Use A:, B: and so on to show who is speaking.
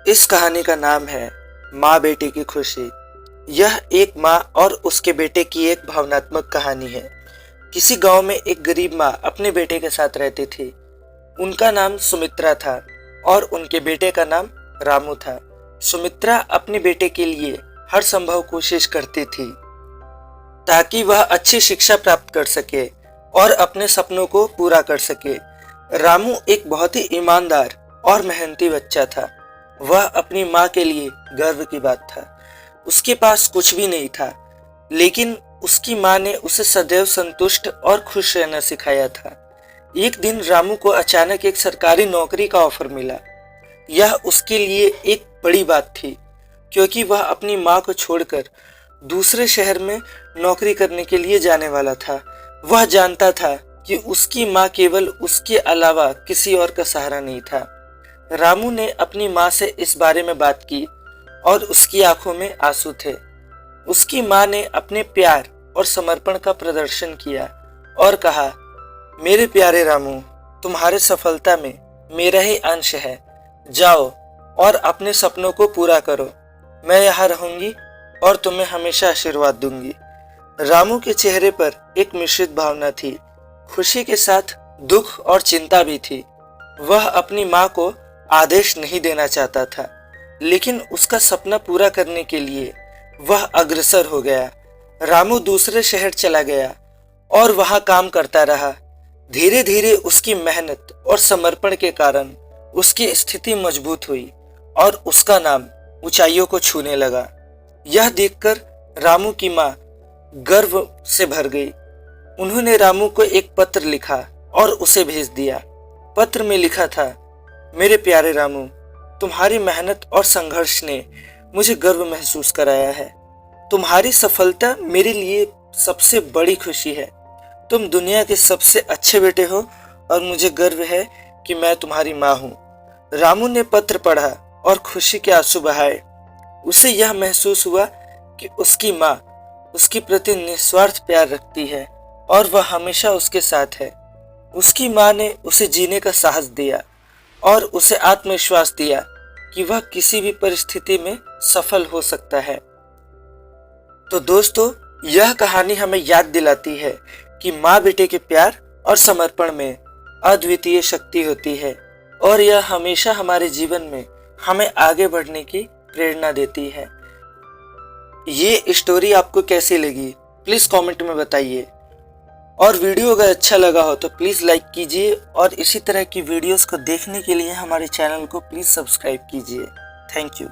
A: इस कहानी का नाम है माँ बेटे की खुशी। यह एक माँ और उसके बेटे की एक भावनात्मक कहानी है। किसी गांव में एक गरीब माँ अपने बेटे के साथ रहती थी। उनका नाम सुमित्रा था और उनके बेटे का नाम रामू था। सुमित्रा अपने बेटे के लिए हर संभव कोशिश करती थी ताकि वह अच्छी शिक्षा प्राप्त कर सके और अपने सपनों को पूरा कर सके। रामू एक बहुत ही ईमानदार और मेहनती बच्चा था। वह अपनी माँ के लिए गर्व की बात था। उसके पास कुछ भी नहीं था, लेकिन उसकी माँ ने उसे सदैव संतुष्ट और खुश रहना सिखाया था। एक दिन रामू को अचानक एक सरकारी नौकरी का ऑफर मिला। यह उसके लिए एक बड़ी बात थी, क्योंकि वह अपनी माँ को छोड़कर दूसरे शहर में नौकरी करने के लिए जाने वाला था। वह जानता था कि उसकी माँ केवल उसके अलावा किसी और का सहारा नहीं था। रामू ने अपनी माँ से इस बारे में बात की और उसकी आंखों में आंसू थे। उसकी माँ ने अपने प्यार और समर्पण का प्रदर्शन किया और कहा, मेरे प्यारे रामू, तुम्हारे सफलता में मेरा ही अंश है। जाओ और अपने सपनों को पूरा करो। मैं यहाँ रहूंगी और तुम्हें हमेशा आशीर्वाद दूंगी। रामू के चेहरे पर एक मिश्रित भावना थी। खुशी के साथ दुख और चिंता भी थी। वह अपनी माँ को आदेश नहीं देना चाहता था, लेकिन उसका सपना पूरा करने के लिए वह अग्रसर हो गया। रामू दूसरे शहर चला गया और वहां काम करता रहा। धीरे धीरे उसकी मेहनत और समर्पण के कारण उसकी स्थिति मजबूत हुई और उसका नाम ऊंचाइयों को छूने लगा। यह देखकर रामू की माँ गर्व से भर गई। उन्होंने रामू को एक पत्र लिखा और उसे भेज दिया। पत्र में लिखा था, मेरे प्यारे रामू, तुम्हारी मेहनत और संघर्ष ने मुझे गर्व महसूस कराया है। तुम्हारी सफलता मेरे लिए सबसे बड़ी खुशी है। तुम दुनिया के सबसे अच्छे बेटे हो और मुझे गर्व है कि मैं तुम्हारी माँ हूँ। रामू ने पत्र पढ़ा और खुशी के आंसू बहाए। उसे यह महसूस हुआ कि उसकी माँ उसके प्रति निस्वार्थ प्यार रखती है और वह हमेशा उसके साथ है। उसकी माँ ने उसे जीने का साहस दिया और उसे आत्मविश्वास दिया कि वह किसी भी परिस्थिति में सफल हो सकता है। तो दोस्तों, यह कहानी हमें याद दिलाती है कि माँ बेटे के प्यार और समर्पण में अद्वितीय शक्ति होती है और यह हमेशा हमारे जीवन में हमें आगे बढ़ने की प्रेरणा देती है। ये स्टोरी आपको कैसी लगी, प्लीज कमेंट में बताइए। और वीडियो अगर अच्छा लगा हो तो प्लीज़ लाइक कीजिए और इसी तरह की वीडियोस को देखने के लिए हमारे चैनल को प्लीज़ सब्सक्राइब कीजिए। Thank you.